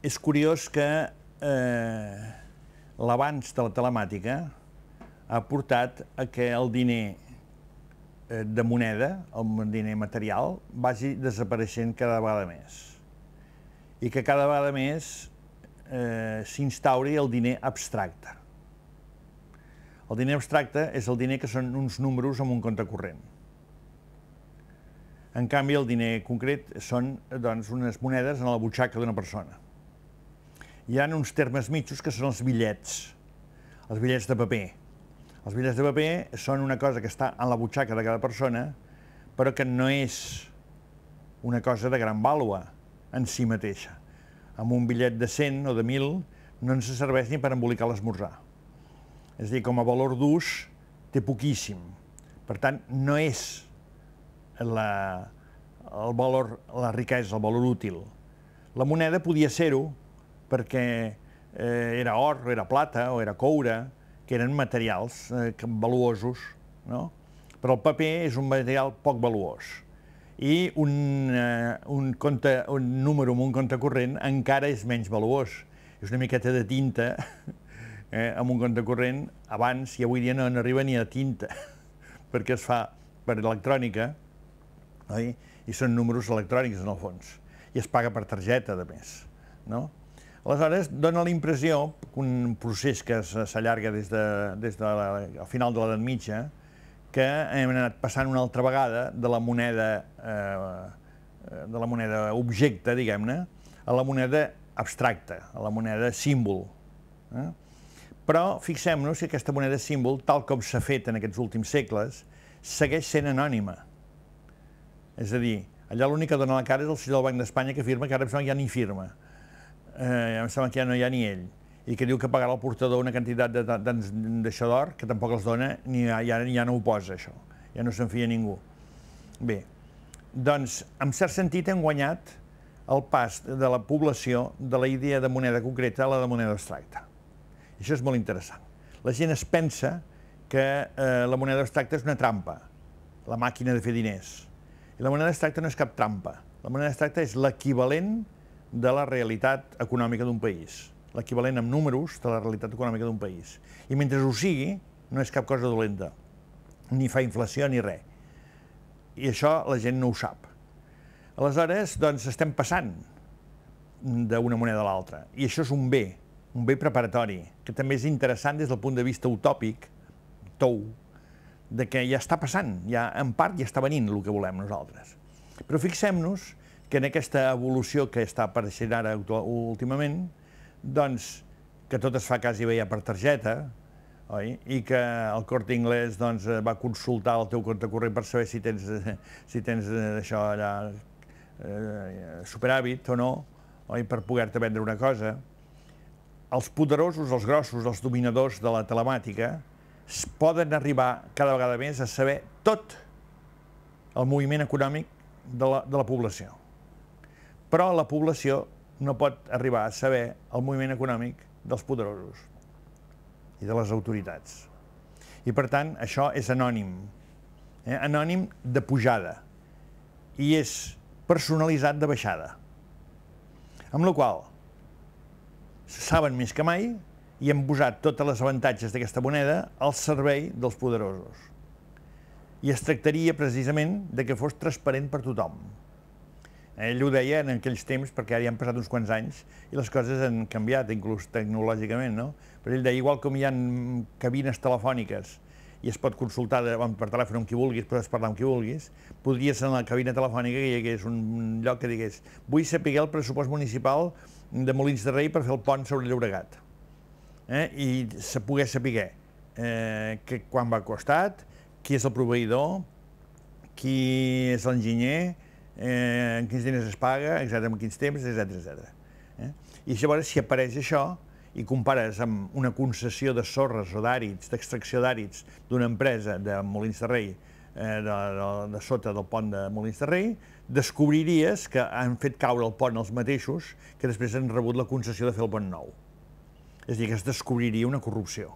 És curiós que l'avanç de la telemàtica ha portat a que el diner de moneda, el diner material, vagi desapareixent cada vegada més. I que cada vegada més s'instauri el diner abstracte. El diner abstracte és el diner que són uns números en un compte corrent. En canvi, el diner concret són unes monedes en la butxaca d'una persona. Hi ha uns termes mitjos que són els bitllets de paper. Els bitllets de paper són una cosa que està en la butxaca de cada persona, però que no és una cosa de gran vàlua en si mateixa. Amb un bitllet de 100 o de 1.000 no ens serveix ni per embolicar l'esmorzar. És a dir, com a valor d'ús té poquíssim. Per tant, no és el valor, la riquesa, el valor útil. La moneda podia ser-ho perquè era or, era plata o era coure, que eren materials valuosos, no? Però el paper és un material poc valuós. I un número en un compte corrent encara és menys valuós. És una miqueta de tinta en un compte corrent, abans i avui dia no arriba ni a tinta, perquè es fa per electrònica, oi? I són números electrònics en el fons, i es paga per targeta, a més, no? Aleshores, dona la impressió que un procés que s'allarga des del final de l'edat mitja, que hem anat passant una altra vegada de la moneda objecte, diguem-ne, a la moneda abstracta, a la moneda símbol. Però fixem-nos que aquesta moneda símbol, tal com s'ha fet en aquests últims segles, segueix sent anònima. És a dir, allà l'únic que dona la cara és el senyor del Banc d'Espanya que afirma que ara em sembla que ja ni firma. Em sembla que ja no hi ha ni ell. I que diu que pagarà al portador una quantitat d'això d'or, que tampoc els dona, ja no ho posa, això. Ja no se'n fia ningú. Bé, doncs, en cert sentit hem guanyat el pas de la població de la idea de moneda concreta a la de moneda abstracta. I això és molt interessant. La gent es pensa que la moneda abstracta és una trampa, la màquina de fer diners. I la moneda abstracta no és cap trampa. La moneda abstracta és l'equivalent de la realitat econòmica d'un país, l'equivalent en números de la realitat econòmica d'un país. I mentre ho sigui, no és cap cosa dolenta, ni fa inflació ni res. I això la gent no ho sap. Aleshores, doncs, estem passant d'una moneda a l'altra. I això és un bé preparatori, que també és interessant des del punt de vista utòpic, de que ja està passant, ja en part ja està venint el que volem nosaltres. Però fixem-nos que en aquesta evolució que està apareixent ara últimament, doncs, que tot es fa quasi bé ja per targeta, oi? I que el Corte Inglés va consultar el teu compte corrent per saber si tens això allà superàvit o no, oi? Per poder-te vendre una cosa. Els poderosos, els grossos, els dominadors de la telemàtica poden arribar cada vegada més a saber tot el moviment econòmic de la població. Però la població no pot arribar a saber el moviment econòmic dels poderosos i de les autoritats. I per tant, això és anònim, anònim de pujada i és personalitzat de baixada. Amb la qual cosa, saben més que mai i hem posat tots els avantatges d'aquesta moneda al servei dels poderosos. I es tractaria precisament de que fos transparent per tothom. Ell ho deia en aquells temps, perquè ara ja han passat uns quants anys i les coses han canviat, inclús tecnològicament, no? Però ell deia, igual com hi ha cabines telefòniques i es pot consultar per telèfon amb qui vulguis, podes parlar amb qui vulguis, podria ser en la cabina telefònica que hi hagués un lloc que digués vull saber el pressupost municipal de Molins de Rei per fer el pont sobre el Llobregat. I se pogués saber quan va costat, qui és el proveïdor, qui és l'enginyer, en quins diners es paga, en quins temps, etc. I llavors, si apareix això i compares amb una concessió de sorres o d'àrids, d'extracció d'àrids d'una empresa de Molins de Rei, de sota del pont de Molins de Rei, descobriries que han fet caure el pont els mateixos que després han rebut la concessió de fer el pont nou. És a dir, que es descobriria una corrupció.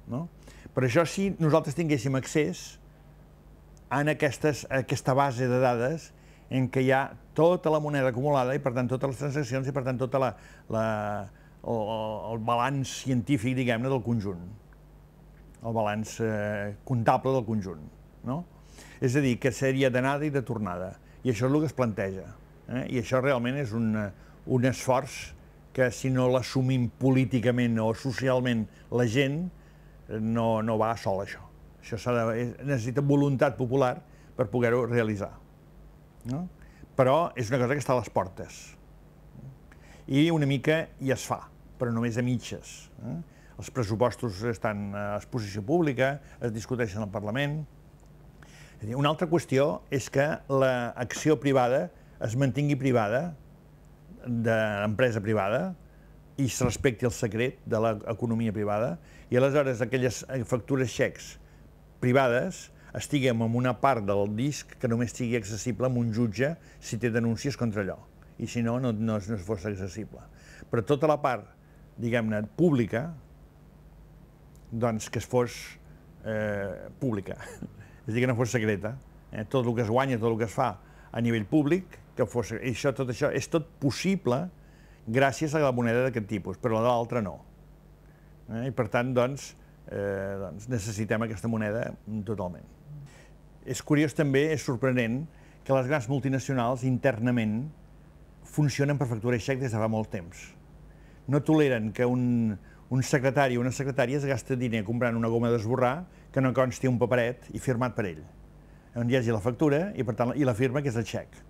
Per això, si nosaltres tinguéssim accés a aquesta base de dades, en què hi ha tota la moneda acumulada i, per tant, totes les transaccions i, per tant, tot el balanç científic, diguem-ne, del conjunt, el balanç comptable del conjunt, no? És a dir, que seria d'anada i de tornada, i això és el que es planteja, i això realment és un esforç que, si no l'assumim políticament o socialment la gent, no va sol, això. Això necessita voluntat popular per poder-ho realitzar. Però és una cosa que està a les portes. I una mica hi es fa, però només a mitges. Els pressupostos estan a exposició pública, es discuteixen al Parlament. Una altra qüestió és que l'acció privada es mantingui privada, de l'empresa privada, i es respecti el secret de l'economia privada, i aleshores aquelles factures xecs privades estiguem en una part del disc que només sigui accessible a un jutge si té denúncies contra allò, i si no, no fos accessible. Però tota la part, diguem-ne, pública, doncs que es fos pública, és a dir, que no fos secreta. Tot el que es guanya, tot el que es fa a nivell públic, tot això és tot possible gràcies a la moneda d'aquest tipus, però la de l'altra no. I per tant, doncs, necessitem aquesta moneda totalment. És curiós també, és sorprenent, que les grans multinacionals internament funcionen per factura i xec des de fa molt temps. No toleren que un secretari o una secretària es gasta diner comprant una goma d'esborrar que no consti un paperet i firmat per ell, on hi hagi la factura i, per tant, la firma, que és el xec.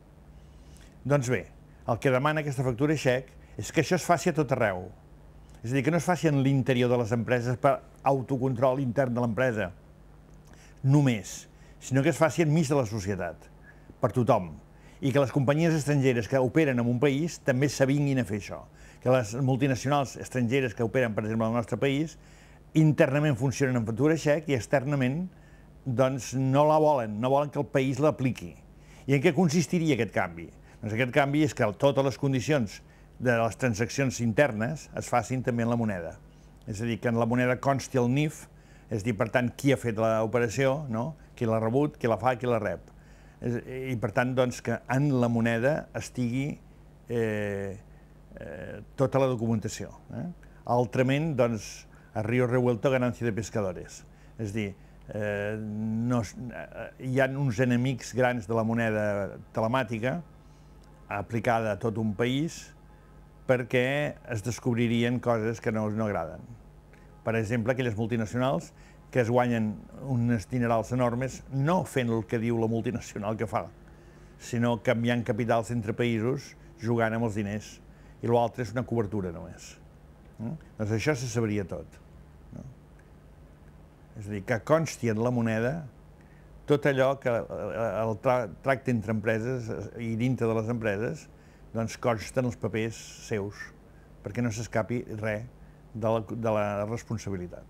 Doncs bé, el que demana aquesta factura i xec és que això es faci a tot arreu. És a dir, que no es faci en l'interior de les empreses per autocontrol intern de l'empresa només, sinó que es faci enmig de la societat, per tothom, i que les companyies estrangeres que operen en un país també s'avinguin a fer això, que les multinacionals estrangeres que operen, per exemple, al nostre país, internament funcionen en factura i xec i externament doncs no la volen, no volen que el país l'apliqui. I en què consistiria aquest canvi? Doncs aquest canvi és que totes les condicions de les transaccions internes es facin també en la moneda. És a dir, que en la moneda consti el NIF, és a dir, per tant, qui ha fet l'operació, qui l'ha rebut, qui la fa, qui la rep. I per tant, doncs, que en la moneda estigui tota la documentació. Altrament, doncs, a río revuelto ganancia de pescadores. És a dir, hi ha uns enemics grans de la moneda telemàtica aplicada a tot un país perquè es descobririen coses que no agraden. Per exemple, aquelles multinacionals que es guanyen uns dinerals enormes no fent el que diu la multinacional que fa, sinó canviant capitals entre països, jugant amb els diners, i l'altre és una cobertura només. Doncs això se sabria tot. És a dir, que consti en la moneda tot allò que el tracte entre empreses i dintre de les empreses doncs consten els papers seus, perquè no s'escapi res de la responsabilitat.